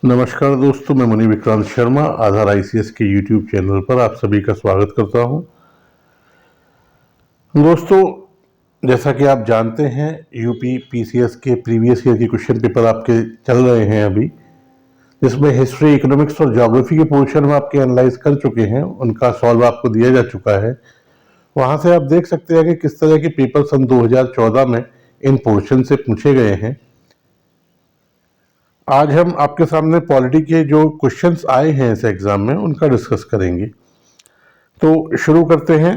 नमस्कार दोस्तों, मैं मुनि विक्रांत शर्मा आधार आईसीएस के यूट्यूब चैनल पर आप सभी का स्वागत करता हूं। दोस्तों, जैसा कि आप जानते हैं, यूपी पीसीएस के प्रीवियस ईयर के क्वेश्चन पेपर आपके चल रहे हैं अभी, जिसमें हिस्ट्री, इकोनॉमिक्स और ज्योग्राफी के पोर्शन में आपके एनालाइज कर चुके हैं, उनका सॉल्व आपको दिया जा चुका है। वहां से आप देख सकते हैं कि किस तरह के पेपर सन 2014 में इन पोर्शन से पूछे गए हैं। आज हम आपके सामने पॉलिटी के जो क्वेश्चंस आए हैं इस एग्जाम में उनका डिस्कस करेंगे। तो शुरू करते हैं।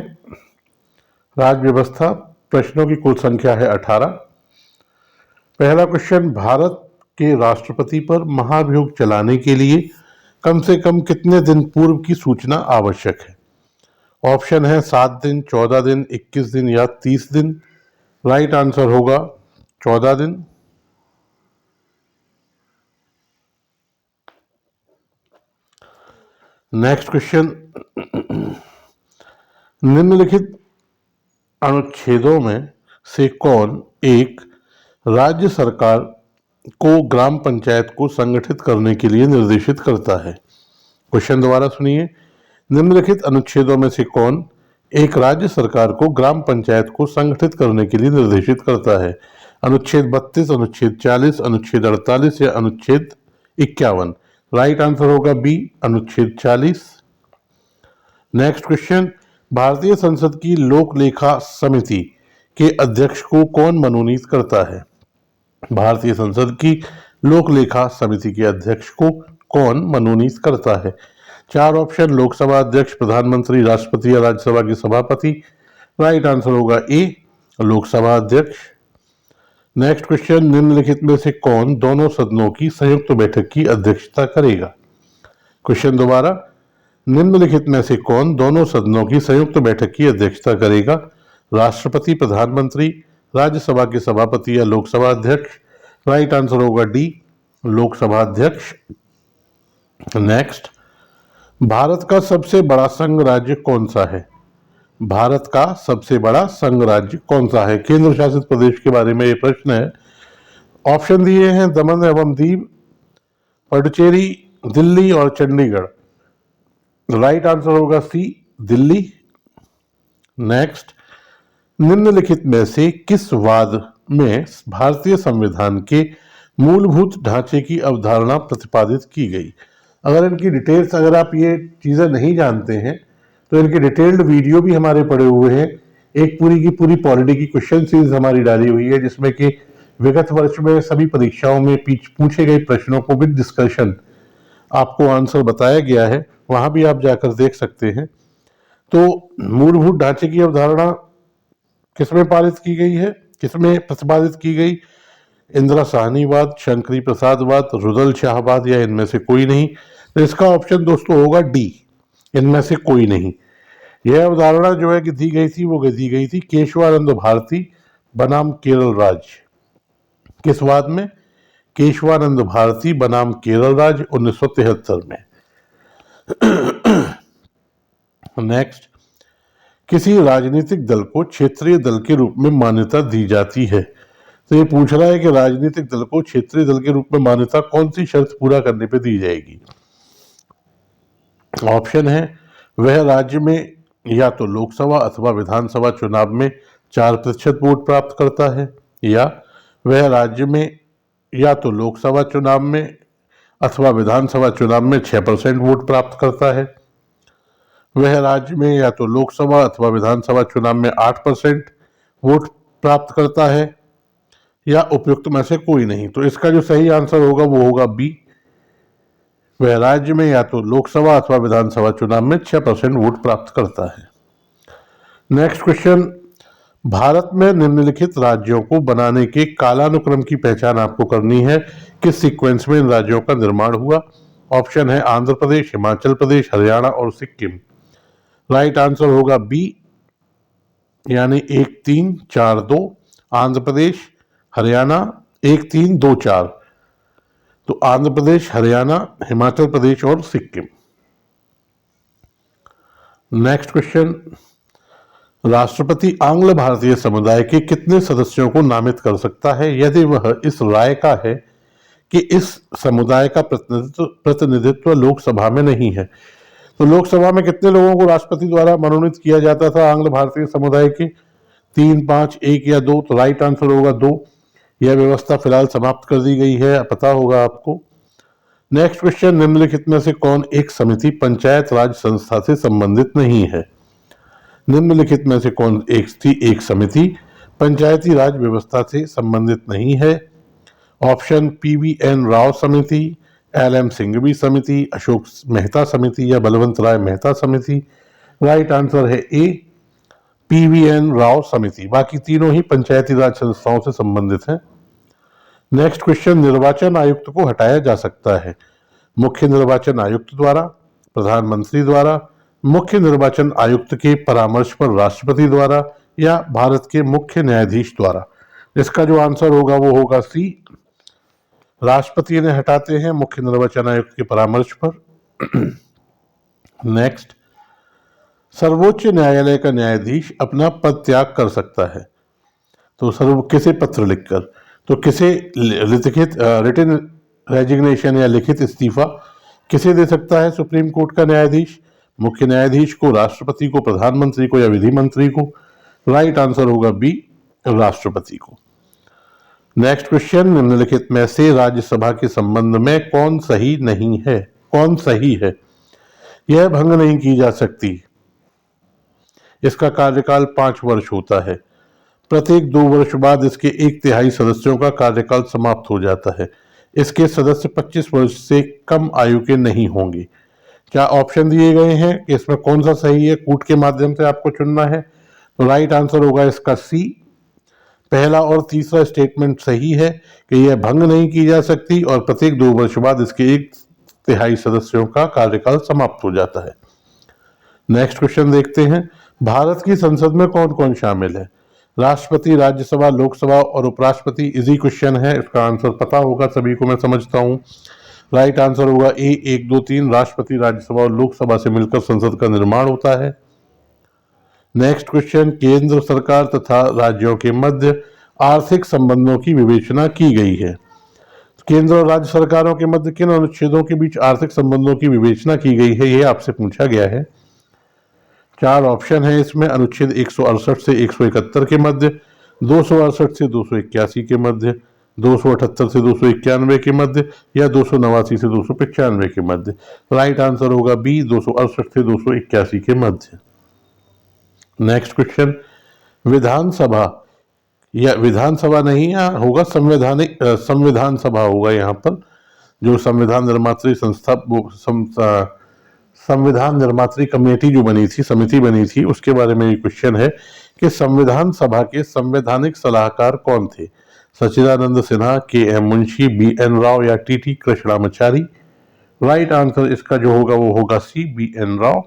राज्य व्यवस्था, प्रश्नों की कुल संख्या है 18। पहला क्वेश्चन, भारत के राष्ट्रपति पर महाभियोग चलाने के लिए कम से कम कितने दिन पूर्व की सूचना आवश्यक है? ऑप्शन है 7 दिन, 14 दिन, 21 दिन या 30 दिन। राइट आंसर होगा 14 दिन। नेक्स्ट क्वेश्चन, निम्नलिखित अनुच्छेदों में से कौन एक राज्य सरकार को ग्राम पंचायत को संगठित करने के लिए निर्देशित करता है? क्वेश्चन दोबारा सुनिए। निम्नलिखित अनुच्छेदों में से कौन एक राज्य सरकार को ग्राम पंचायत को संगठित करने के लिए निर्देशित करता है? अनुच्छेद 32, अनुच्छेद 40, अनुच्छेद 48 या अनुच्छेद 51। राइट आंसर होगा बी, अनुच्छेद 40। नेक्स्ट क्वेश्चन, भारतीय संसद की लोक लेखा समिति के अध्यक्ष को कौन मनोनीत करता है? भारतीय संसद की लोक लेखा समिति के अध्यक्ष को कौन मनोनीत करता है? 4 ऑप्शन, लोकसभा अध्यक्ष, प्रधानमंत्री, राष्ट्रपति या राज्यसभा के सभापति। राइट आंसर होगा ए, लोकसभा अध्यक्ष। नेक्स्ट क्वेश्चन, निम्नलिखित में से कौन दोनों सदनों की संयुक्त बैठक की अध्यक्षता करेगा? क्वेश्चन दोबारा, निम्नलिखित में से कौन दोनों सदनों की संयुक्त बैठक की अध्यक्षता करेगा? राष्ट्रपति, प्रधानमंत्री, राज्यसभा के सभापति या लोकसभा अध्यक्ष। राइट आंसर होगा डी, लोकसभा अध्यक्ष। नेक्स्ट, भारत का सबसे बड़ा संघ राज्य कौन सा है? भारत का सबसे बड़ा संघ राज्य कौन सा है? केंद्र शासित प्रदेश के बारे में यह प्रश्न है। ऑप्शन दिए हैं दमन एवं दीव, पुडुचेरी, दिल्ली और चंडीगढ़। राइट आंसर होगा सी, दिल्ली। नेक्स्ट, निम्नलिखित में से किस वाद में भारतीय संविधान के मूलभूत ढांचे की अवधारणा प्रतिपादित की गई? अगर इनकी डिटेल्स, अगर आप ये चीज़ें नहीं जानते हैं तो इनकी डिटेल्ड वीडियो भी हमारे पड़े हुए हैं। एक पूरी की पूरी पॉलिटी की क्वेश्चन सीरीज हमारी डाली हुई है, जिसमें कि विगत वर्ष में सभी परीक्षाओं में पूछे गए प्रश्नों को विद डिस्कशन आपको आंसर बताया गया है, वहां भी आप जाकर देख सकते हैं। तो मूलभूत ढांचे की अवधारणा किसमें पारित की गई है, किसमें प्रतिपादित की गई? इंदिरा साहनीवाद, शंकरी प्रसादवाद, रुदल-शाहवाद या इनमें से कोई नहीं। तो इसका ऑप्शन दोस्तों होगा डी, इनमें से कोई नहीं। यह अवधारणा जो है कि दी गई थी, वो दी गई थी केशवानंद भारती बनाम केरल राज्य। किस वाद में? केशवानंद भारती बनाम केरल राज्य 1973 में। नेक्स्ट, किसी राजनीतिक दल को क्षेत्रीय दल के रूप में मान्यता दी जाती है। तो ये पूछ रहा है कि राजनीतिक दल को क्षेत्रीय दल के रूप में मान्यता कौन सी शर्त पूरा करने पर दी जाएगी? ऑप्शन है, वह राज्य में या तो लोकसभा अथवा विधानसभा चुनाव में 4% वोट प्राप्त करता है, या वह राज्य में या तो लोकसभा चुनाव में अथवा विधानसभा चुनाव में 6% वोट प्राप्त करता है, वह राज्य में या तो लोकसभा अथवा विधानसभा चुनाव में 8% वोट प्राप्त करता है, या उपयुक्त में से कोई नहीं। तो इसका जो सही आंसर होगा वो होगा बी, वह राज्य में या तो लोकसभा अथवा विधानसभा चुनाव में 6% वोट प्राप्त करता है। नेक्स्ट क्वेश्चन, भारत में निम्नलिखित राज्यों को बनाने के कालानुक्रम की पहचान आपको करनी है। किस सीक्वेंस में इन राज्यों का निर्माण हुआ? ऑप्शन है आंध्र प्रदेश, हिमाचल प्रदेश, हरियाणा और सिक्किम। राइट आंसर होगा बी, यानी 1 3 4 2। आंध्र प्रदेश, हरियाणा 1 3 2 4। तो आंध्र प्रदेश, हरियाणा, हिमाचल प्रदेश और सिक्किम। नेक्स्ट क्वेश्चन, राष्ट्रपति आंग्ल भारतीय समुदाय के कितने सदस्यों को नामित कर सकता है यदि वह इस राय का है कि इस समुदाय का प्रतिनिधित्व लोकसभा में नहीं है। तो लोकसभा में कितने लोगों को राष्ट्रपति द्वारा मनोनीत किया जाता था आंग्ल भारतीय समुदाय के? 3, 5, 1 या 2? तो राइट आंसर होगा 2। यह व्यवस्था फिलहाल समाप्त कर दी गई है, पता होगा आपको। नेक्स्ट क्वेश्चन, निम्नलिखित में से कौन एक समिति पंचायत राज संस्था से संबंधित नहीं है? निम्नलिखित में से कौन एक समिति पंचायती राज व्यवस्था से संबंधित नहीं है? ऑप्शन PVN राव समिति, LM सिंघवी समिति, अशोक मेहता समिति या बलवंत राय मेहता समिति। राइट आंसर है ए, PVN राव समिति। बाकी तीनों ही पंचायती राज संस्थाओं से संबंधित हैं। नेक्स्ट क्वेश्चन, निर्वाचन आयुक्त को हटाया जा सकता है मुख्य निर्वाचन आयुक्त द्वारा, प्रधानमंत्री द्वारा, मुख्य निर्वाचन आयुक्त के परामर्श पर राष्ट्रपति द्वारा या भारत के मुख्य न्यायाधीश द्वारा। इसका जो आंसर होगा वो होगा सी, राष्ट्रपति ने हटाते हैं मुख्य निर्वाचन आयुक्त के परामर्श पर। नेक्स्ट, सर्वोच्च न्यायालय का न्यायाधीश अपना पद त्याग कर सकता है तो किसे पत्र लिखकर? तो किसे रिटन रेजिग्नेशन या लिखित इस्तीफा किसे दे सकता है सुप्रीम कोर्ट का न्यायाधीश? मुख्य न्यायाधीश को, राष्ट्रपति को, प्रधानमंत्री को या विधि मंत्री को? राइट आंसर होगा बी, राष्ट्रपति को। नेक्स्ट क्वेश्चन, निम्नलिखित में से राज्यसभा के संबंध में कौन सही नहीं है? कौन सही है? यह भंग नहीं की जा सकती, इसका कार्यकाल 5 वर्ष होता है, प्रत्येक 2 वर्ष बाद इसके 1/3 सदस्यों का कार्यकाल समाप्त हो जाता है, इसके सदस्य 25 वर्ष से कम आयु के नहीं होंगे। क्या ऑप्शन दिए गए हैं कि इसमें कौन सा सही है? कूट के माध्यम से आपको चुनना है। तो राइट आंसर होगा इसका सी, पहला और तीसरा स्टेटमेंट सही है कि यह भंग नहीं की जा सकती और प्रत्येक 2 वर्ष बाद इसके 1/3 सदस्यों का कार्यकाल समाप्त हो जाता है। नेक्स्ट क्वेश्चन देखते हैं, भारत की संसद में कौन कौन शामिल है? राष्ट्रपति, राज्यसभा, लोकसभा और उपराष्ट्रपति। इजी क्वेश्चन है, इसका आंसर पता होगा सभी को, मैं समझता हूं। राइट आंसर होगा ए, 1, 2, 3। राष्ट्रपति, राज्यसभा और लोकसभा से मिलकर संसद का निर्माण होता है। नेक्स्ट क्वेश्चन, केंद्र सरकार तथा राज्यों के मध्य आर्थिक संबंधों की विवेचना की गई है। केंद्र और राज्य सरकारों के मध्य किन अनुच्छेदों के बीच आर्थिक संबंधों की विवेचना की गई है, यह आपसे पूछा गया है। 4 ऑप्शन है इसमें, अनुच्छेद 168 से 171 के मध्य, 268 से 281 के मध्य, 278 से 291 के मध्य या 289 से 295 के मध्य। राइट आंसर होगा बी, 268 से 281 के मध्य। नेक्स्ट क्वेश्चन, विधानसभा या विधानसभा नहीं होगा, संविधान सभा होगा यहाँ पर, जो संविधान निर्मात्री संस्था, संविधान निर्मात्री कमेटी जो बनी थी, समिति बनी थी, उसके बारे में ये क्वेश्चन है कि संविधान सभा के संवैधानिक सलाहकार कौन थे? सच्चिदानंद सिन्हा, KM मुंशी, BN राव या TT कृष्णामाचारी। राइट आंसर इसका जो होगा वो होगा सी, BN राव।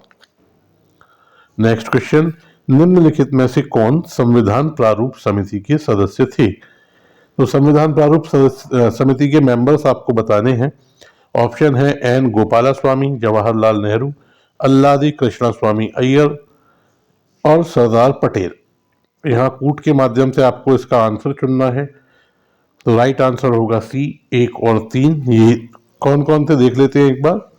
नेक्स्ट क्वेश्चन, निम्नलिखित में से कौन संविधान प्रारूप समिति के सदस्य थे? तो संविधान प्रारूप समिति के मेंबर्स आपको बताने हैं। ऑप्शन है N गोपालास्वामी, जवाहरलाल नेहरू, अल्लादी कृष्णास्वामी अय्यर और सरदार पटेल। यहाँ कूट के माध्यम से आपको इसका आंसर चुनना है। तो राइट आंसर होगा सी, 1 और 3। ये कौन कौन थे देख लेते हैं एक बार।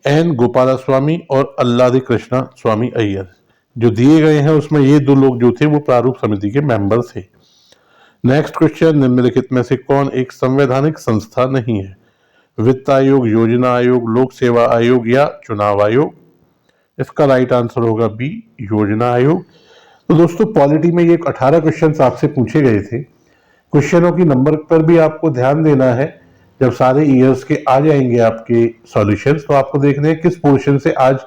N गोपालास्वामी और अल्लादी कृष्णा स्वामी अय्यर जो दिए गए हैं, उसमें ये 2 लोग जो थे वो प्रारूप समिति के मेंबर थे। नेक्स्ट क्वेश्चन, निम्नलिखित में से कौन एक संवैधानिक संस्था नहीं है? वित्त आयोग, योजना आयोग, लोक सेवा आयोग या चुनाव आयोग। इसका राइट आंसर होगा बी, योजना आयोग। तो दोस्तों, पॉलिटी में ये 18 क्वेश्चन आपसे पूछे गए थे। क्वेश्चनों की नंबर पर भी आपको ध्यान देना है। जब सारे ईयर्स के आ जाएंगे आपके सॉल्यूशंस, तो आपको देखना है किस पोर्शन से आज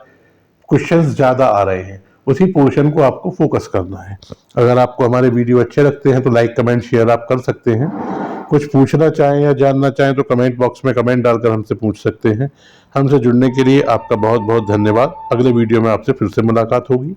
क्वेश्चंस ज्यादा आ रहे हैं, उसी पोर्शन को आपको फोकस करना है। अगर आपको हमारे वीडियो अच्छे लगते हैं तो लाइक, कमेंट, शेयर आप कर सकते हैं। कुछ पूछना चाहें या जानना चाहें तो कमेंट बॉक्स में कमेंट डालकर हमसे पूछ सकते हैं। हमसे जुड़ने के लिए आपका बहुत बहुत धन्यवाद। अगले वीडियो में आपसे फिर से मुलाकात होगी।